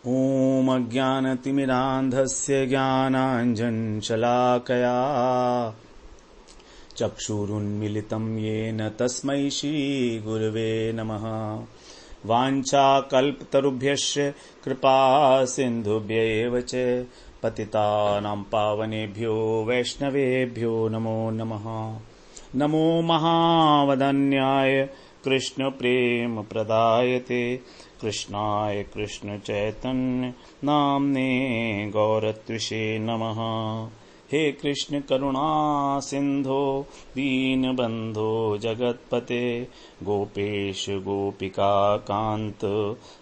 ॐ अज्ञानतिमिरान्धस्य ज्ञानाञ्जनशलाकया चक्षुरुन्मिलितं येन तस्मै श्रीगुरवे नमः। वाञ्छाकल्पतरुभ्यश्च कृपा सिन्धुभ्यैव च पतितानां पावनेभ्यो वैष्णवेभ्यो नमो नमः। नमो महावदन्याय कृष्णप्रेम प्रदायते कृष्णाय कृष्णचैतन्य नाम्ने गौरत्विषे नमः। हे कृष्ण करुणा सिंधो दीनबंधो जगत्पते गोपेश गोपिका कांत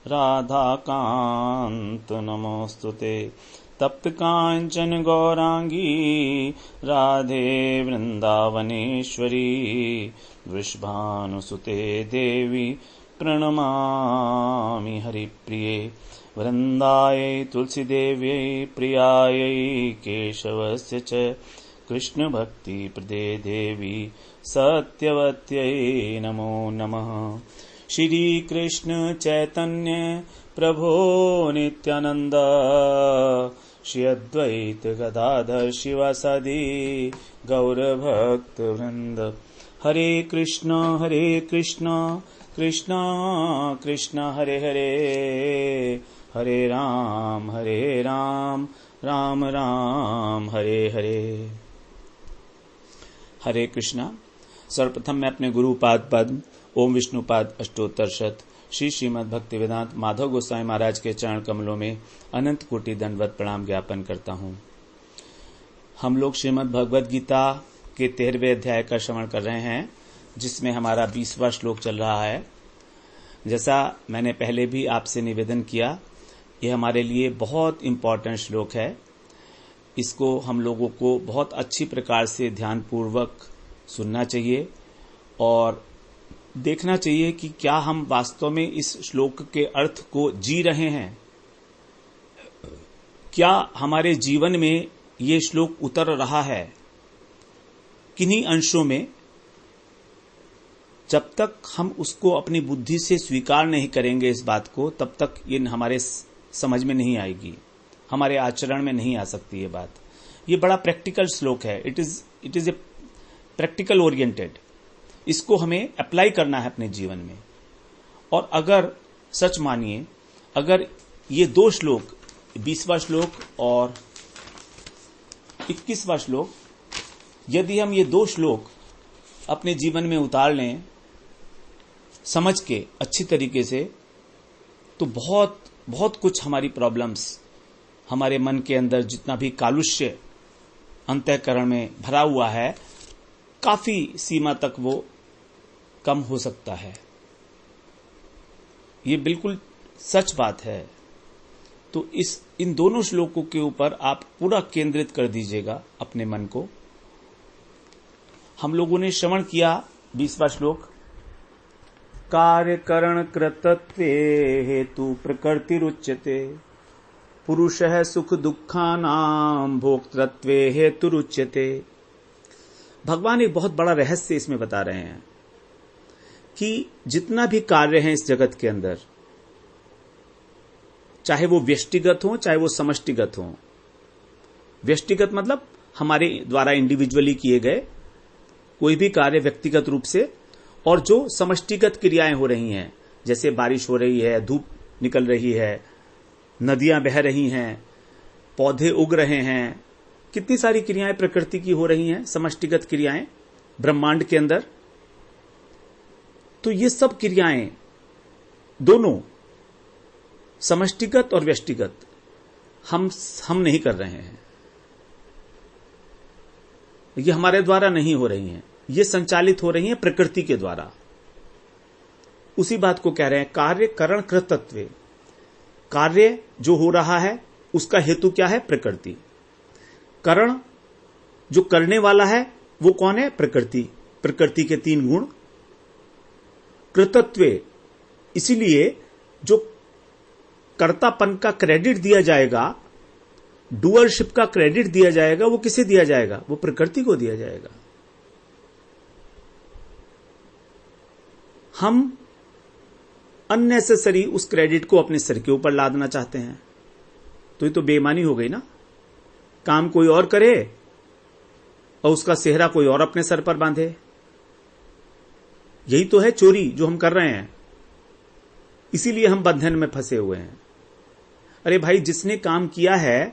राधा कांत नमोस्तुते। तप्त कांचन गौरांगी राधे वृंदावनेश्वरी वृषभानुसुते देवी प्रणमामि हरिप्रिये। वृंदायै तुलसीदेव्यै प्रियायै केशवस्य च कृष्णभक्तिप्रदे देवी सत्यवत्यै नमो नमः। श्री कृष्ण चैतन्य प्रभो नित्यानंद श्री अद्वैत गदाधर शिवासादि गौरभक्त वृंद। हरे कृष्ण कृष्ण कृष्ण हरे हरे हरे राम राम राम हरे हरे। हरे कृष्णा। सर्वप्रथम मैं अपने गुरुपाद पद्म ओम विष्णुपाद अष्टोत्तर शत श्री श्रीमद् भक्ति वेदांत माधव गोस्वामी महाराज के चरण कमलों में अनंत कोटि दंडवत प्रणाम ज्ञापन करता हूँ। हम लोग श्रीमद् भगवद गीता के 13वें अध्याय का श्रवण कर रहे हैं, जिसमें हमारा 20वां श्लोक चल रहा है। जैसा मैंने पहले भी आपसे निवेदन किया, यह हमारे लिए बहुत इम्पोर्टेंट श्लोक है। इसको हम लोगों को बहुत अच्छी प्रकार से ध्यानपूर्वक सुनना चाहिए और देखना चाहिए कि क्या हम वास्तव में इस श्लोक के अर्थ को जी रहे हैं, क्या हमारे जीवन में ये श्लोक उतर रहा है। किन्हीं अंशों में जब तक हम उसको अपनी बुद्धि से स्वीकार नहीं करेंगे इस बात को, तब तक ये हमारे समझ में नहीं आएगी, हमारे आचरण में नहीं आ सकती ये बात। ये बड़ा प्रैक्टिकल श्लोक है। It is a practical oriented. इसको हमें अप्लाई करना है अपने जीवन में। और अगर सच मानिए, अगर ये दो श्लोक 20वां श्लोक और 21वां श्लोक, यदि हम ये दो श्लोक अपने जीवन में उतार लें समझ के अच्छी तरीके से, तो बहुत बहुत कुछ हमारी प्रॉब्लम्स, हमारे मन के अंदर जितना भी कालुष्य अंतःकरण में भरा हुआ है, काफी सीमा तक वो कम हो सकता है। ये बिल्कुल सच बात है। तो इन दोनों श्लोकों के ऊपर आप पूरा केंद्रित कर दीजिएगा अपने मन को। हम लोगों ने श्रवण किया 20वां श्लोक। कार्य करण कृतत्वे हेतु प्रकृतिरुच्यते पुरुषः सुख दुःखानां भोक्तृत्वे हेतुरुच्यते। भगवान एक बहुत बड़ा रहस्य इसमें बता रहे हैं कि जितना भी कार्य है इस जगत के अंदर, चाहे वो व्यष्टिगत हो चाहे वो समष्टिगत हो। व्यष्टिगत मतलब हमारे द्वारा इंडिविजुअली किए गए कोई भी कार्य व्यक्तिगत रूप से, और जो समष्टिगत क्रियाएं हो रही हैं, जैसे बारिश हो रही है, धूप निकल रही है, नदियां बह रही हैं, पौधे उग रहे हैं, कितनी सारी क्रियाएं प्रकृति की हो रही हैं, समष्टिगत क्रियाएं ब्रह्मांड के अंदर। तो ये सब क्रियाएं दोनों समष्टिगत और व्यष्टिगत हम नहीं कर रहे हैं। ये हमारे द्वारा नहीं हो रही हैं, ये संचालित हो रही हैं प्रकृति के द्वारा। उसी बात को कह रहे हैं कार्य करण कृतत्वे। कार्य जो हो रहा है उसका हेतु क्या है? प्रकृति। करण जो करने वाला है वो कौन है? प्रकृति। प्रकृति के 3 गुण। कृतत्वे, इसीलिए जो कर्तापन का क्रेडिट दिया जाएगा, डूअरशिप का क्रेडिट दिया जाएगा, वो किसे दिया जाएगा? वो प्रकृति को दिया जाएगा। हम अननेसेसरी उस क्रेडिट को अपने सिर के ऊपर लादना चाहते हैं। तो ये तो बेईमानी हो गई ना। काम कोई और करे और उसका सेहरा कोई और अपने सर पर बांधे। यही तो है चोरी जो हम कर रहे हैं, इसीलिए हम बंधन में फंसे हुए हैं। अरे भाई, जिसने काम किया है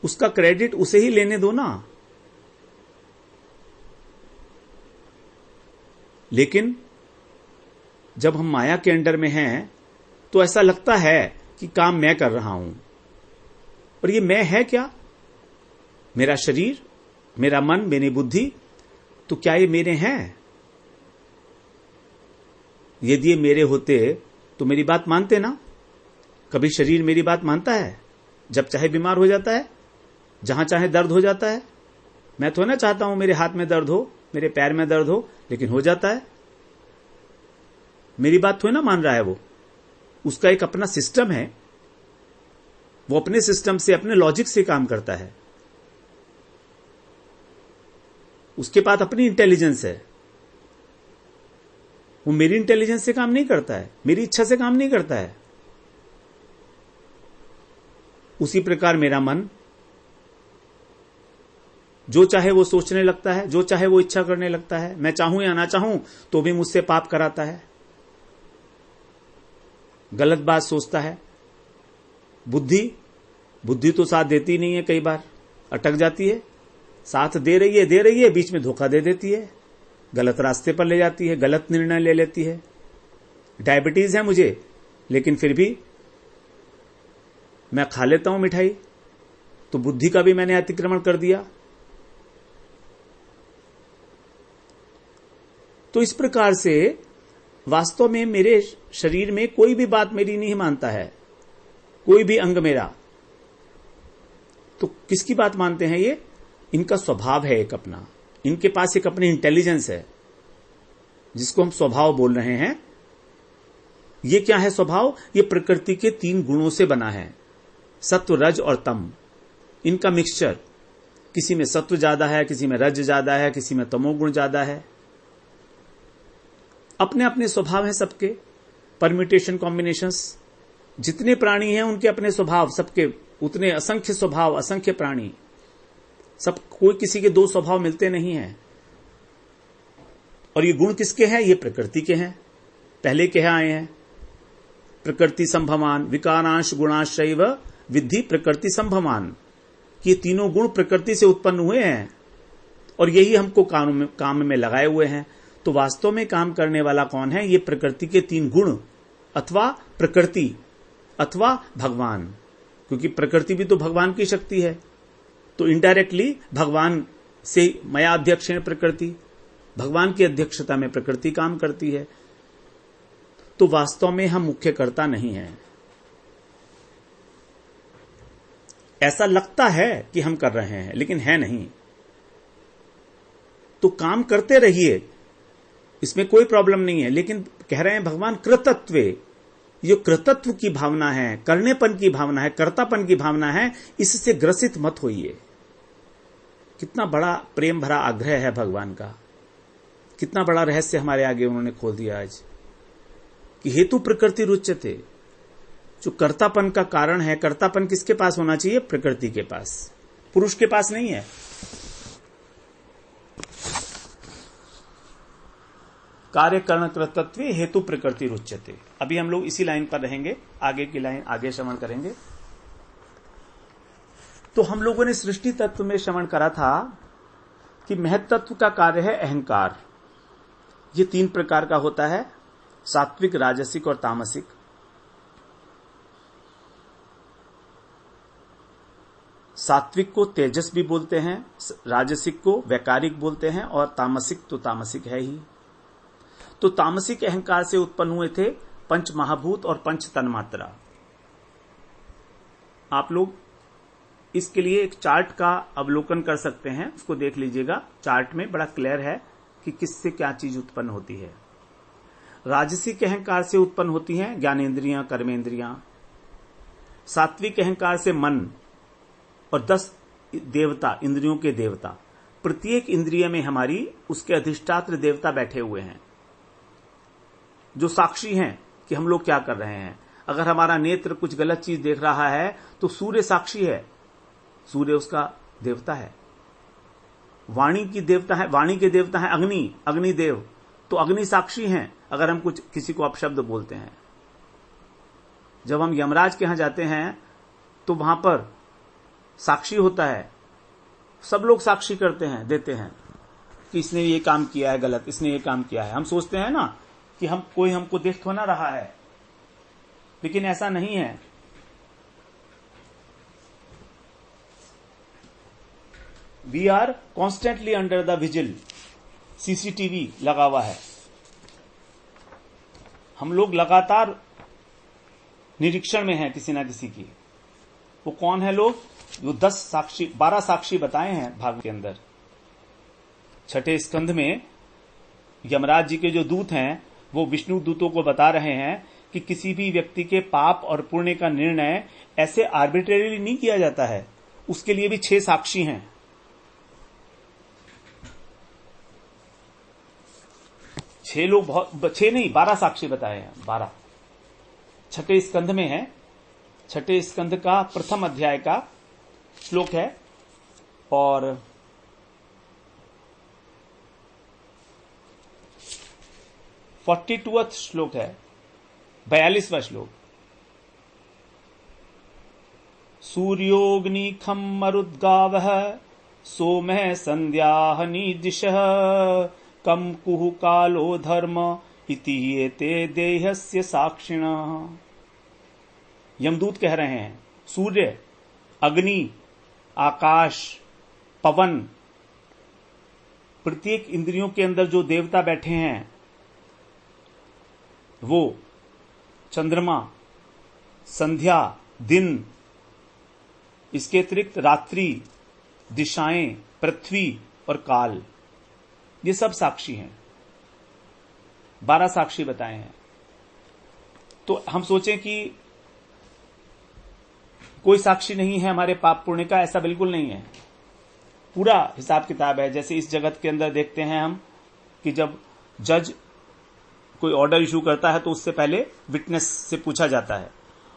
उसका क्रेडिट उसे ही लेने दो ना। लेकिन जब हम माया के अंडर में हैं तो ऐसा लगता है कि काम मैं कर रहा हूं, और ये मैं है क्या? मेरा शरीर, मेरा मन, मेरी बुद्धि, तो क्या ये मेरे हैं? यदि ये मेरे होते तो मेरी बात मानते ना। कभी शरीर मेरी बात मानता है? जब चाहे बीमार हो जाता है, जहां चाहे दर्द हो जाता है। मैं तो ना चाहता हूं मेरे हाथ में दर्द हो, मेरे पैर में दर्द हो, लेकिन हो जाता है। मेरी बात तो ना मान रहा है वो। उसका एक अपना सिस्टम है, वो अपने सिस्टम से, अपने लॉजिक से काम करता है। उसके पास अपनी इंटेलिजेंस है। वो मेरी इंटेलिजेंस से काम नहीं करता है, मेरी इच्छा से काम नहीं करता है। उसी प्रकार मेरा मन जो चाहे वो सोचने लगता है, जो चाहे वो इच्छा करने लगता है। मैं चाहूं या ना चाहूं तो भी मुझसे पाप कराता है, गलत बात सोचता है। बुद्धि तो साथ देती नहीं है, कई बार अटक जाती है। साथ दे रही है, बीच में धोखा दे देती है, गलत रास्ते पर ले जाती है, गलत निर्णय ले लेती है। डायबिटीज है मुझे, लेकिन फिर भी मैं खा लेता हूं मिठाई, तो बुद्धि का भी मैंने अतिक्रमण कर दिया। तो इस प्रकार से वास्तव में मेरे शरीर में कोई भी बात मेरी नहीं मानता है, कोई भी अंग मेरा। तो किसकी बात मानते हैं ये? इनका स्वभाव है एक अपना, इनके पास एक अपनी इंटेलिजेंस है, जिसको हम स्वभाव बोल रहे हैं। ये क्या है स्वभाव? ये प्रकृति के 3 गुणों से बना है, सत्व, रज और तम। इनका मिक्सचर, किसी में सत्व ज्यादा है, किसी में रज ज्यादा है, किसी में तमोगुण ज्यादा है। अपने अपने स्वभाव हैं सबके, परम्यूटेशन, कॉम्बिनेशंस। जितने प्राणी हैं उनके अपने स्वभाव, सबके उतने असंख्य स्वभाव, असंख्य प्राणी। सब, कोई किसी के 2 स्वभाव मिलते नहीं हैं। और ये गुण किसके हैं? ये प्रकृति के हैं। पहले के आए हैं, प्रकृति संभवान विकारांश गुणाश्रैव विद्धि प्रकृति संभवान। ये तीनों गुण प्रकृति से उत्पन्न हुए हैं और यही हमको काम में लगाए हुए हैं। तो वास्तव में काम करने वाला कौन है? ये प्रकृति के 3 गुण, अथवा प्रकृति, अथवा भगवान। क्योंकि प्रकृति भी तो भगवान की शक्ति है, तो इनडायरेक्टली भगवान से मया अध्यक्षेण प्रकृति, भगवान की अध्यक्षता में प्रकृति काम करती है। तो वास्तव में हम मुख्य कर्ता नहीं हैं। ऐसा लगता है कि हम कर रहे हैं, लेकिन है नहीं। तो काम करते रहिए, इसमें कोई प्रॉब्लम नहीं है। लेकिन कह रहे हैं भगवान कृतत्वे, ये कृतत्व की भावना है, करनेपन की भावना है, कर्तापन की भावना है, इससे ग्रसित मत होइए। कितना बड़ा प्रेम भरा आग्रह है भगवान का, कितना बड़ा रहस्य हमारे आगे उन्होंने खोल दिया आज कि हेतु प्रकृति रुच्यते। जो कर्तापन का कारण है, कर्तापन किसके पास होना चाहिए? प्रकृति के पास, पुरुष के पास नहीं है। कार्य कर्ण कर्तृत्व हेतु प्रकृति रुच्यते। अभी हम लोग इसी लाइन पर रहेंगे, आगे की लाइन आगे श्रवण करेंगे। तो हम लोगों ने सृष्टि तत्व में श्रवण करा था कि महत्त्व का कार्य है अहंकार। ये 3 प्रकार का होता है, सात्विक, राजसिक और तामसिक। सात्विक को तेजस भी बोलते हैं, राजसिक को वैकारिक बोलते हैं, और तामसिक तो तामसिक है ही। तो तामसिक अहंकार से उत्पन्न हुए थे 5 महाभूत और 5 तन्मात्रा। आप लोग इसके लिए एक चार्ट का अवलोकन कर सकते हैं, उसको देख लीजिएगा। चार्ट में बड़ा क्लियर है कि किससे क्या चीज उत्पन्न होती है। राजसिक अहंकार से उत्पन्न होती हैं ज्ञानेंद्रियां, कर्मेंद्रियां। सात्विक अहंकार से मन और 10 देवता, इंद्रियों के देवता। प्रत्येक इंद्रिय में हमारी उसके अधिष्ठात्र देवता बैठे हुए हैं, जो साक्षी हैं कि हम लोग क्या कर रहे हैं। अगर हमारा नेत्र कुछ गलत चीज देख रहा है तो सूर्य साक्षी है, सूर्य उसका देवता है। वाणी की देवता है, वाणी के देवता है अग्नि, अग्निदेव, तो अग्नि साक्षी हैं अगर हम कुछ किसी को अपशब्द बोलते हैं। जब हम यमराज के यहां जाते हैं तो वहां पर साक्षी होता है, सब लोग साक्षी करते हैं, देते हैं कि इसने ये काम किया है गलत, इसने ये काम किया है। हम सोचते हैं ना कि हमको देख तो ना रहा है, लेकिन ऐसा नहीं है। We are constantly under the vigil, CCTV लगा हुआ है, हम लोग लगातार निरीक्षण में हैं किसी ना किसी की। वो कौन है लोग? जो 12 साक्षी बताए हैं भाग के अंदर। छठे स्कंध में यमराज जी के जो दूत हैं वो विष्णु दूतों को बता रहे हैं कि किसी भी व्यक्ति के पाप और पुण्य का निर्णय ऐसे आर्बिट्रेरीली नहीं किया जाता है, उसके लिए भी 6 साक्षी हैं। 6 नहीं 12 साक्षी बताए हैं, 12 छठे स्कंध में है। छठे स्कंध का प्रथम अध्याय का श्लोक है और 42वां श्लोक है, 42वां श्लोक। सूर्योग्निखम मरुद्गावः सोमः संध्याहनि दिशः कम कुहु कालो धर्म इति एते देहस्य साक्षिणः। यमदूत कह रहे हैं सूर्य, अग्नि, आकाश, पवन, प्रत्येक इंद्रियों के अंदर जो देवता बैठे हैं वो चंद्रमा, संध्या, दिन, इसके अतिरिक्त रात्रि, दिशाएं, पृथ्वी और काल, ये सब साक्षी हैं। 12 साक्षी बताए हैं। तो हम सोचें कि कोई साक्षी नहीं है हमारे पाप पुण्य का, ऐसा बिल्कुल नहीं है। पूरा हिसाब किताब है। जैसे इस जगत के अंदर देखते हैं हम कि जब जज कोई ऑर्डर इशू करता है तो उससे पहले विटनेस से पूछा जाता है,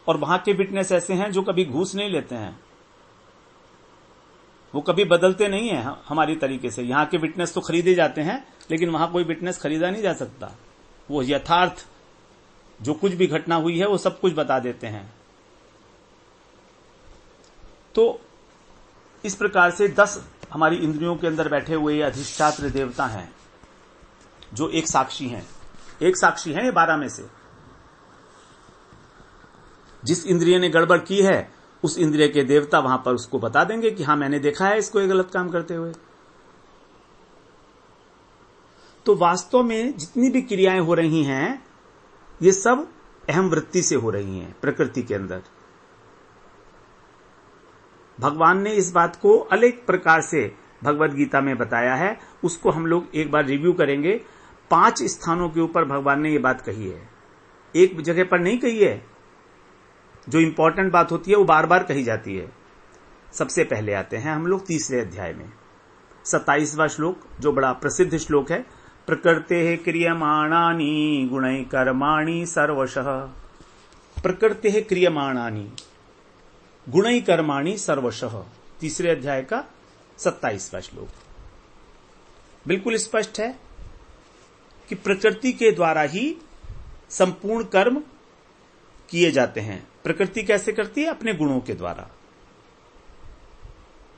और वहां के विटनेस ऐसे हैं जो कभी घूस नहीं लेते हैं, वो कभी बदलते नहीं है हमारी तरीके से। यहां के विटनेस तो खरीदे जाते हैं, लेकिन वहां कोई विटनेस खरीदा नहीं जा सकता। वो यथार्थ जो कुछ भी घटना हुई है वो सब कुछ बता देते हैं। तो इस प्रकार से 10 हमारी इंद्रियों के अंदर बैठे हुए अधिष्ठात्र देवता हैं जो एक साक्षी हैं। एक साक्षी है ये 12 में से। जिस इंद्रिय ने गड़बड़ की है उस इंद्रिय के देवता वहां पर उसको बता देंगे कि हाँ मैंने देखा है इसको ये गलत काम करते हुए। तो वास्तव में जितनी भी क्रियाएं हो रही हैं ये सब अहम वृत्ति से हो रही हैं प्रकृति के अंदर। भगवान ने इस बात को अलग प्रकार से भगवद गीता में बताया है, उसको हम लोग एक बार रिव्यू करेंगे। 5 स्थानों के ऊपर भगवान ने ये बात कही है, एक जगह पर नहीं कही है। जो इंपॉर्टेंट बात होती है वो बार बार कही जाती है। सबसे पहले आते हैं हम लोग 3रे अध्याय में 27वां श्लोक, जो बड़ा प्रसिद्ध श्लोक है। प्रकृतेः क्रियमाणानि गुणैः कर्माणि सर्वशः। प्रकृतेः क्रियमाणानि गुणैः कर्माणि सर्वशः, 3रे अध्याय का 27वां श्लोक। बिल्कुल स्पष्ट है कि प्रकृति के द्वारा ही संपूर्ण कर्म किए जाते हैं। प्रकृति कैसे करती है? अपने गुणों के द्वारा।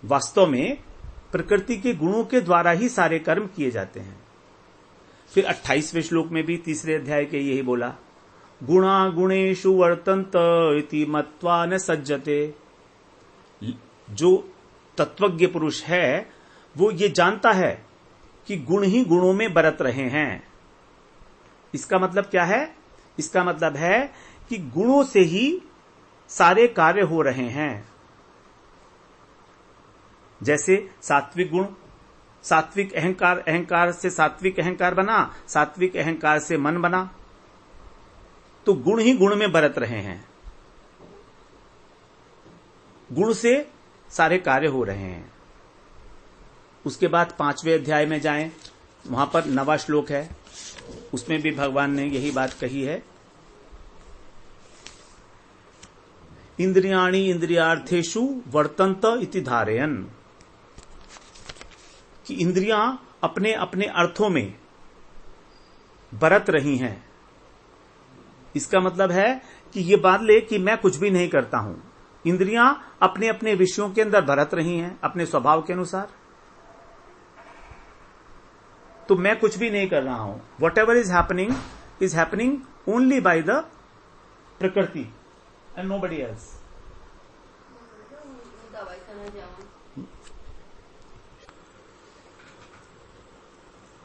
वास्तव में प्रकृति के गुणों के द्वारा ही सारे कर्म किए जाते हैं। फिर 28वें श्लोक में भी 3रे अध्याय के यही बोला, गुणा गुणेषु वर्तन्त इति मत्वा न सज्जते। जो तत्वज्ञ पुरुष है वो ये जानता है कि गुण ही गुणों में बरत रहे हैं। इसका मतलब क्या है? इसका मतलब है कि गुणों से ही सारे कार्य हो रहे हैं। जैसे सात्विक गुण, सात्विक अहंकार, अहंकार से सात्विक अहंकार बना, सात्विक अहंकार से मन बना, तो गुण ही गुण में बरत रहे हैं। गुण से सारे कार्य हो रहे हैं। उसके बाद 5वें अध्याय में जाएं, वहां पर 9वां श्लोक है, उसमें भी भगवान ने यही बात कही है। इंद्रियाणि इंद्रियार्थेषु वर्तन्त इति धारयन्, कि इंद्रियां अपने अपने अर्थों में बरत रही हैं। इसका मतलब है कि ये मान ले कि मैं कुछ भी नहीं करता हूं, इंद्रियां अपने अपने विषयों के अंदर बरत रही हैं अपने स्वभाव के अनुसार, तो मैं कुछ भी नहीं कर रहा हूं। What ever is happening only by the प्रकृति एंड नोबडी एल्स।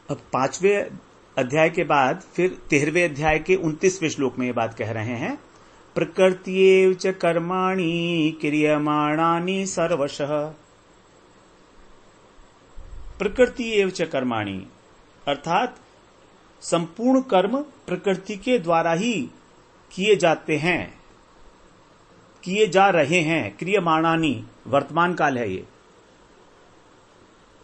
अब 5वें अध्याय के बाद फिर 13वें अध्याय के 29वें श्लोक में ये बात कह रहे हैं, प्रकृत्येव च कर्माणि क्रियमाणानि सर्वशः। प्रकृत्येव च कर्माणि अर्थात संपूर्ण कर्म प्रकृति के द्वारा ही किए जाते हैं, किए जा रहे हैं। क्रियमाणानि वर्तमान काल है, ये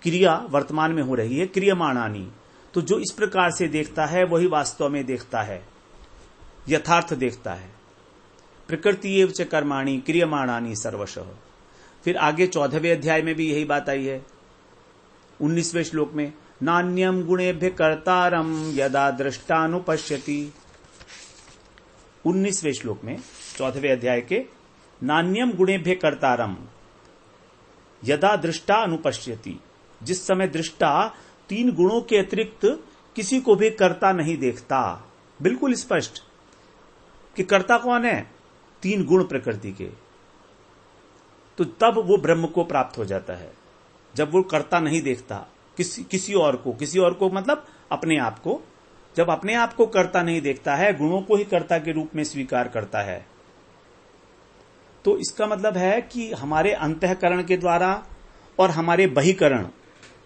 क्रिया वर्तमान में हो रही है। क्रियमाणानि, तो जो इस प्रकार से देखता है वही वास्तव में देखता है, यथार्थ देखता है। प्रकृति एव च कर्माणि क्रियमाणानि सर्वशः। फिर आगे 14वें अध्याय में भी यही बात आई है, 19वें श्लोक में, नान्यम गुणेभ्य कर्तारम यदा दृष्टानुपश्यति। 19वें श्लोक में 14वें अध्याय के, नान्यम गुणेभ्य कर्तारम यदा दृष्टा अनुपश्यति, जिस समय दृष्टा 3 गुणों के अतिरिक्त किसी को भी कर्ता नहीं देखता। बिल्कुल स्पष्ट कि कर्ता कौन है, 3 गुण प्रकृति के। तो तब वो ब्रह्म को प्राप्त हो जाता है, जब वो कर्ता नहीं देखता किसी और को मतलब अपने आप को। जब अपने आप को कर्ता नहीं देखता है, गुणों को ही कर्ता के रूप में स्वीकार करता है, तो इसका मतलब है कि हमारे अंतःकरण के द्वारा और हमारे बहिकरण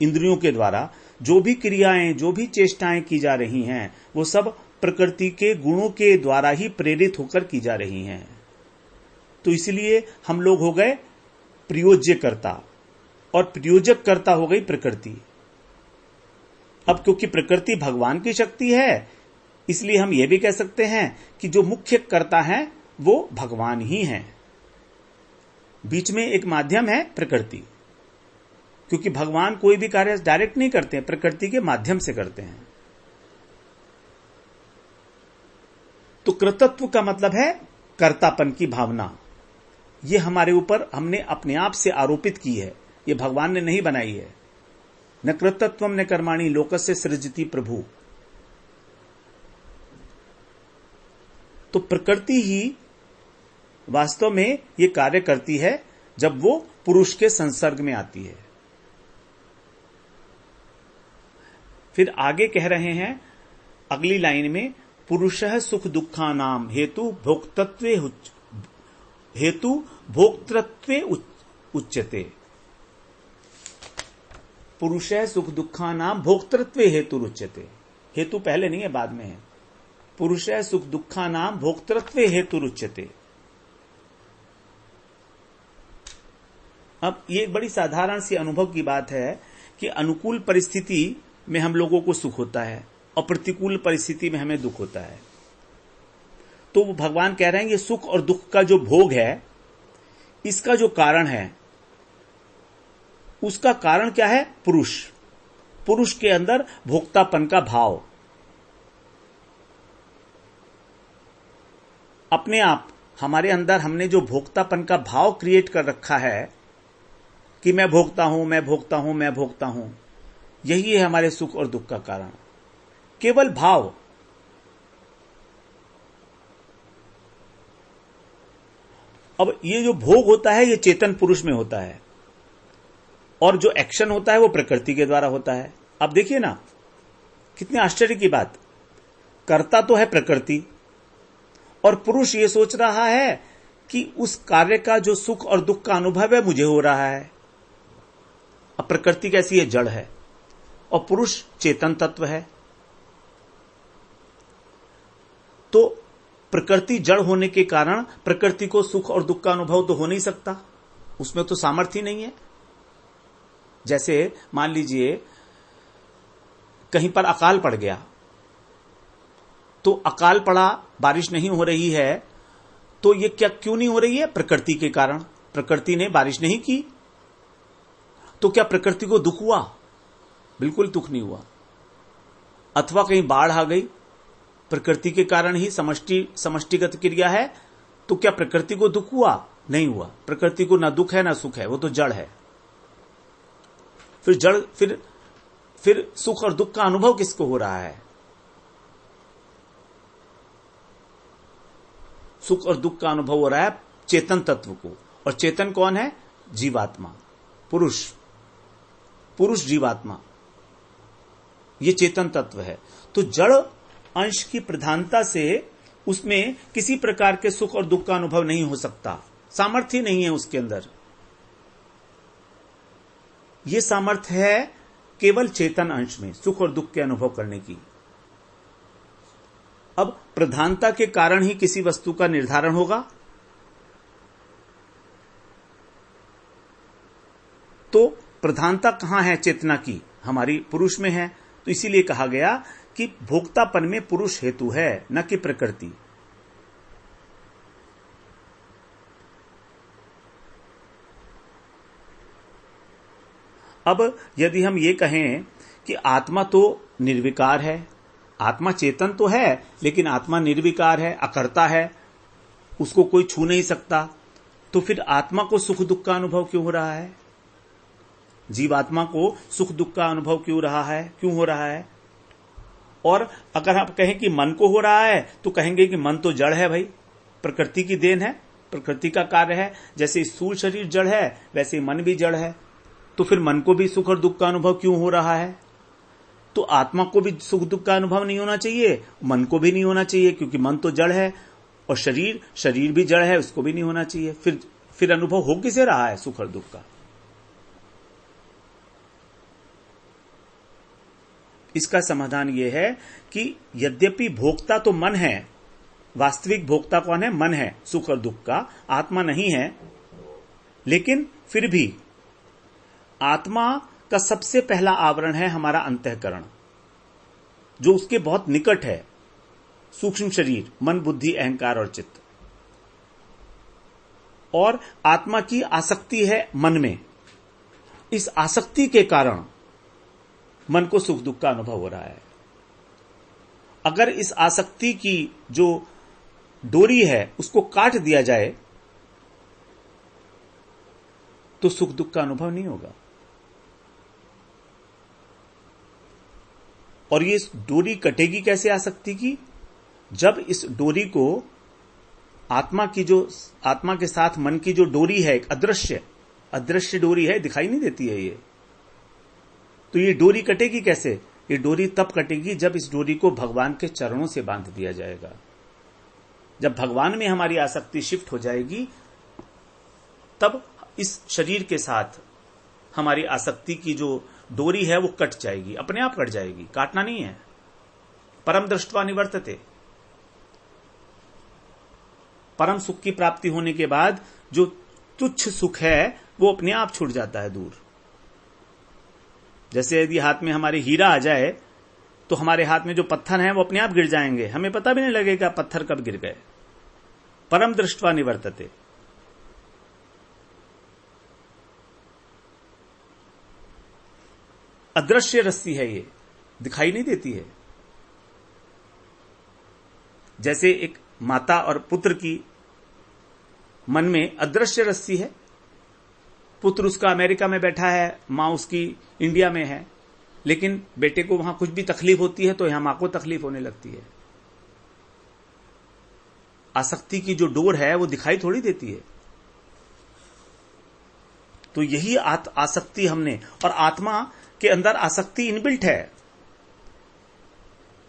इंद्रियों के द्वारा जो भी क्रियाएं, जो भी चेष्टाएं की जा रही हैं, वो सब प्रकृति के गुणों के द्वारा ही प्रेरित होकर की जा रही हैं। तो इसलिए हम लोग हो गए प्रयोज्यकर्ता और प्रयोजक कर्ता हो गई प्रकृति। अब क्योंकि प्रकृति भगवान की शक्ति है, इसलिए हम ये भी कह सकते हैं कि जो मुख्य कर्ता है वो भगवान ही हैं। बीच में एक माध्यम है प्रकृति, क्योंकि भगवान कोई भी कार्य डायरेक्ट नहीं करते हैं, प्रकृति के माध्यम से करते हैं। तो कृतत्व का मतलब है कर्तापन की भावना। ये हमारे ऊपर हमने अपने आप से आरोपित की है, ये भगवान ने नहीं बनाई है। न कृतत्वम न कर्माणि लोकस्य सृजति प्रभु। तो प्रकृति ही वास्तव में ये कार्य करती है जब वो पुरुष के संसर्ग में आती है। फिर आगे कह रहे हैं अगली लाइन में, पुरुषः सुख दुखानाम हेतु भोक्तृत्वे उच्यते। पुरुषः सुख दुखानाम भोक्तृत्वे हेतु उच्यते। हेतु पहले नहीं है, बाद में है। पुरुषः सुख दुखानाम भोक्तृत्वे हेतु उच्यते। अब ये एक बड़ी साधारण सी अनुभव की बात है कि अनुकूल परिस्थिति में हम लोगों को सुख होता है और प्रतिकूल परिस्थिति में हमें दुख होता है। तो वो भगवान कह रहे हैं ये सुख और दुख का जो भोग है, इसका जो कारण है, उसका कारण क्या है? पुरुष के अंदर भोक्तापन का भाव। अपने आप हमारे अंदर हमने जो भोक्तापन का भाव क्रिएट कर रखा है कि मैं भोगता हूं, मैं भोगता हूं, मैं भोगता हूं, यही है हमारे सुख और दुख का कारण, केवल भाव। अब ये जो भोग होता है ये चेतन पुरुष में होता है और जो एक्शन होता है वो प्रकृति के द्वारा होता है। अब देखिए ना, कितने आश्चर्य की बात, कर्ता तो है प्रकृति और पुरुष ये सोच रहा है कि उस कार्य का जो सुख और दुख का अनुभव है मुझे हो रहा है। अब प्रकृति कैसी है? जड़ है और पुरुष चेतन तत्व है। तो प्रकृति जड़ होने के कारण प्रकृति को सुख और दुख का अनुभव तो हो नहीं सकता, उसमें तो सामर्थ्य नहीं है। जैसे मान लीजिए कहीं पर अकाल पड़ गया, तो अकाल पड़ा, बारिश नहीं हो रही है, तो ये क्या क्यों नहीं हो रही है? प्रकृति के कारण। प्रकृति ने बारिश नहीं की, तो क्या प्रकृति को दुख हुआ? बिल्कुल दुख नहीं हुआ। अथवा कहीं बाढ़ आ गई, प्रकृति के कारण ही समष्टिगत क्रिया है, तो क्या प्रकृति को दुख हुआ? नहीं हुआ। प्रकृति को ना दुख है ना सुख है, वो तो जड़ है। फिर जड़ फिर सुख और दुख का अनुभव किसको हो रहा है? सुख और दुख का अनुभव हो रहा है चेतन तत्व को। और चेतन कौन है? जीवात्मा, पुरुष जीवात्मा, ये चेतन तत्व है। तो जड़ अंश की प्रधानता से उसमें किसी प्रकार के सुख और दुख का अनुभव नहीं हो सकता, सामर्थ्य नहीं है उसके अंदर। यह सामर्थ्य है केवल चेतन अंश में सुख और दुख के अनुभव करने की। अब प्रधानता के कारण ही किसी वस्तु का निर्धारण होगा, तो प्रधानता कहां है चेतना की? हमारी पुरुष में है। तो इसीलिए कहा गया कि भोक्तापन में पुरुष हेतु है, न कि प्रकृति। अब यदि हम ये कहें कि आत्मा तो निर्विकार है, आत्मा चेतन तो है लेकिन आत्मा निर्विकार है, अकर्ता है, उसको कोई छू नहीं सकता, तो फिर आत्मा को सुख दुख का अनुभव क्यों हो रहा है? जीवात्मा को सुख दुख का अनुभव क्यों हो रहा है? और अगर आप कहें कि मन को हो रहा है तो कहेंगे कि मन तो जड़ है भाई, प्रकृति की देन है, प्रकृति का कार्य है। जैसे स्थूल शरीर जड़ है वैसे मन भी जड़ है, तो फिर मन को भी सुख और दुख का अनुभव क्यों हो रहा है? तो आत्मा को भी सुख दुख का अनुभव नहीं होना चाहिए, मन को भी नहीं होना चाहिए, क्योंकि मन तो जड़ है, और शरीर भी जड़ है, उसको भी नहीं होना चाहिए। फिर अनुभव हो किसे रहा है सुख और दुख का? इसका समाधान यह है कि यद्यपि भोक्ता तो मन है, वास्तविक भोक्ता कौन है? मन है सुख और दुख का, आत्मा नहीं है। लेकिन फिर भी आत्मा का सबसे पहला आवरण है हमारा अंतःकरण, जो उसके बहुत निकट है, सूक्ष्म शरीर, मन बुद्धि अहंकार और चित्त। और आत्मा की आसक्ति है मन में। इस आसक्ति के कारण मन को सुख दुख का अनुभव हो रहा है। अगर इस आसक्ति की जो डोरी है उसको काट दिया जाए तो सुख दुख का अनुभव नहीं होगा। और ये डोरी कटेगी कैसे आसक्ति की? जब इस डोरी को आत्मा के साथ मन की जो डोरी है, एक अदृश्य डोरी है, दिखाई नहीं देती है ये, तो ये डोरी कटेगी कैसे? ये डोरी तब कटेगी जब इस डोरी को भगवान के चरणों से बांध दिया जाएगा। जब भगवान में हमारी आसक्ति शिफ्ट हो जाएगी, तब इस शरीर के साथ हमारी आसक्ति की जो डोरी है वो कट जाएगी, अपने आप कट जाएगी, काटना नहीं है। परम दृष्ट्वा निवर्तते। परम सुख की प्राप्ति होने के बाद जो तुच्छ सुख है वो अपने आप छूट जाता है दूर। जैसे यदि हाथ में हमारे हीरा आ जाए तो हमारे हाथ में जो पत्थर हैं वो अपने आप गिर जाएंगे, हमें पता भी नहीं लगेगा पत्थर कब गिर गए। परम दृष्ट्वा निवर्तते। अदृश्य रस्सी है, ये दिखाई नहीं देती है। जैसे एक माता और पुत्र की मन में अदृश्य रस्सी है, पुत्र उसका अमेरिका में बैठा है, मां उसकी इंडिया में है, लेकिन बेटे को वहां कुछ भी तकलीफ होती है तो यहां मां को तकलीफ होने लगती है। आसक्ति की जो डोर है वो दिखाई थोड़ी देती है। तो यही आसक्ति हमने, और आत्मा के अंदर आसक्ति इनबिल्ट है।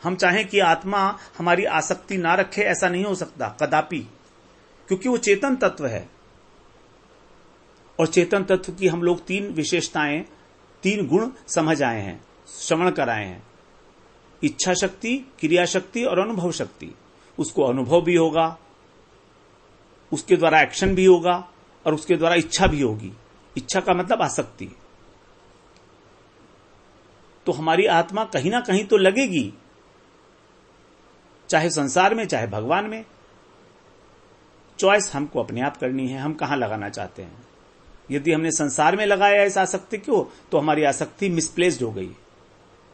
हम चाहें कि आत्मा हमारी आसक्ति ना रखे, ऐसा नहीं हो सकता कदापि, क्योंकि वो चेतन तत्व है। और चेतन तत्व की हम लोग तीन विशेषताएं, तीन गुण समझ आए हैं, श्रवण कराए हैं। इच्छा शक्ति, क्रिया शक्ति और अनुभव शक्ति। उसको अनुभव भी होगा, उसके द्वारा एक्शन भी होगा, और उसके द्वारा इच्छा भी होगी। इच्छा का मतलब आसक्ति। तो हमारी आत्मा कहीं ना कहीं तो लगेगी, चाहे संसार में चाहे भगवान में। चॉइस हमको अपने आप करनी है, हम कहां लगाना चाहते हैं। यदि हमने संसार में लगाया इस आसक्ति को, तो हमारी आसक्ति मिसप्लेस्ड हो गई,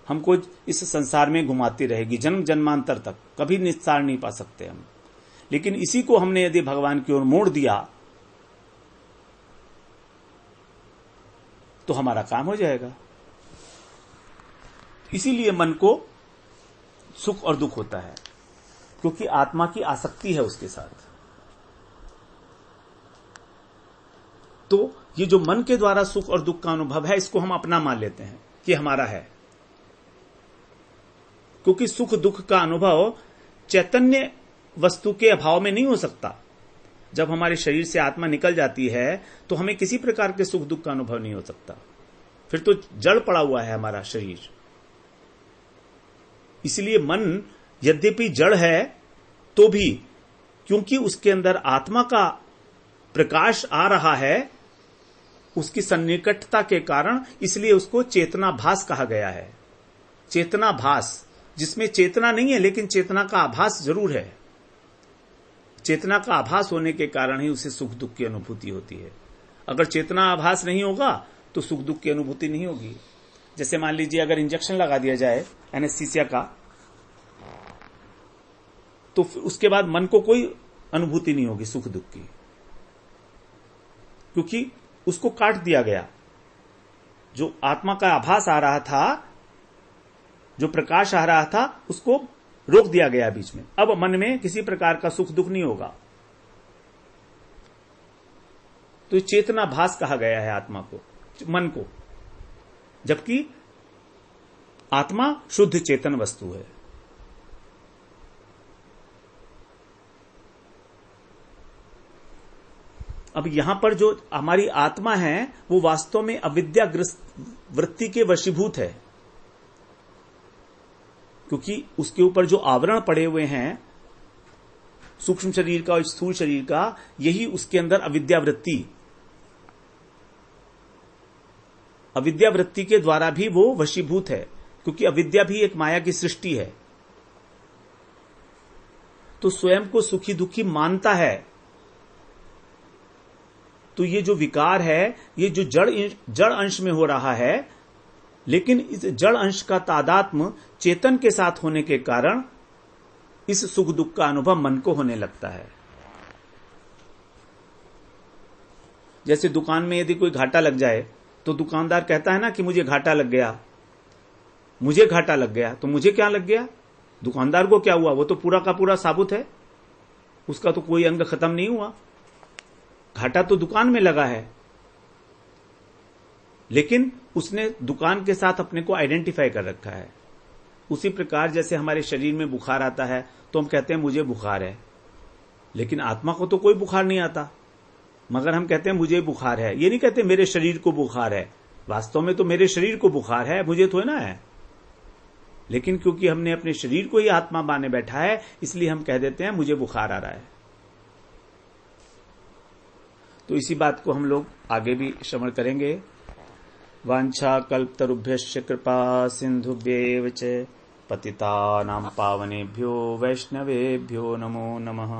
हमको इस संसार में घुमाती रहेगी जन्म जन्मांतर तक, कभी निस्तार नहीं पा सकते हम। लेकिन इसी को हमने यदि भगवान की ओर मोड़ दिया तो हमारा काम हो जाएगा। इसीलिए मन को सुख और दुख होता है, क्योंकि आत्मा की आसक्ति है उसके साथ। तो ये जो मन के द्वारा सुख और दुख का अनुभव है, इसको हम अपना मान लेते हैं कि हमारा है, क्योंकि सुख दुख का अनुभव चैतन्य वस्तु के अभाव में नहीं हो सकता। जब हमारे शरीर से आत्मा निकल जाती है तो हमें किसी प्रकार के सुख दुख का अनुभव नहीं हो सकता, फिर तो जड़ पड़ा हुआ है हमारा शरीर। इसलिए मन यद्यपि जड़ है तो भी, क्योंकि उसके अंदर आत्मा का प्रकाश आ रहा है, उसकी सन्निकटता के कारण, इसलिए उसको चेतनाभास कहा गया है। चेतनाभास, जिसमें चेतना नहीं है लेकिन चेतना का आभास जरूर है। चेतना का आभास होने के कारण ही उसे सुख दुख की अनुभूति होती है। अगर चेतना आभास नहीं होगा तो सुख दुख की अनुभूति नहीं होगी। जैसे मान लीजिए अगर इंजेक्शन लगा दिया जाए एनेस्थीसिया का, तो उसके बाद मन को कोई अनुभूति नहीं होगी सुख दुख की, क्योंकि उसको काट दिया गया। जो आत्मा का आभास आ रहा था, जो प्रकाश आ रहा था, उसको रोक दिया गया बीच में। अब मन में किसी प्रकार का सुख दुख नहीं होगा। तो चेतनाभास कहा गया है आत्मा को, मन को, जबकि आत्मा शुद्ध चेतन वस्तु है। अब यहां पर जो हमारी आत्मा है वो वास्तव में अविद्याग्रस्त वृत्ति के वशीभूत है, क्योंकि उसके ऊपर जो आवरण पड़े हुए हैं सूक्ष्म शरीर का और स्थूल शरीर का, यही उसके अंदर अविद्या वृत्ति के द्वारा भी वो वशीभूत है, क्योंकि अविद्या भी एक माया की सृष्टि है। तो स्वयं को सुखी दुखी मानता है। तो ये जो विकार है, ये जो जड़ अंश में हो रहा है, लेकिन इस जड़ अंश का तादात्म्य चेतन के साथ होने के कारण इस सुख दुख का अनुभव मन को होने लगता है। जैसे दुकान में यदि कोई घाटा लग जाए तो दुकानदार कहता है ना कि मुझे घाटा लग गया, मुझे घाटा लग गया। तो मुझे क्या लग गया? दुकानदार को क्या हुआ? वो तो पूरा का पूरा साबुत है, उसका तो कोई अंग खत्म नहीं हुआ। घाटा तो दुकान में लगा है, लेकिन उसने दुकान के साथ अपने को आइडेंटिफाई कर रखा है। उसी प्रकार जैसे हमारे शरीर में बुखार आता है तो हम कहते हैं मुझे बुखार है, लेकिन आत्मा को तो कोई बुखार नहीं आता, मगर हम कहते हैं मुझे बुखार है। ये नहीं कहते मेरे शरीर को बुखार है, वास्तव में तो मेरे शरीर को बुखार है, मुझे तो ना है। लेकिन क्योंकि हमने अपने शरीर को ही आत्मा माने बैठा है, इसलिए हम कह देते हैं मुझे बुखार आ रहा है। तो इसी बात को हम लोग आगे भी श्रवण करेंगे। वांछा कल्पतरुभ्यश्च कृपा सिंधुभ्येव च पतितानां पावनेभ्यो वैष्णवेभ्यो नमो नमः।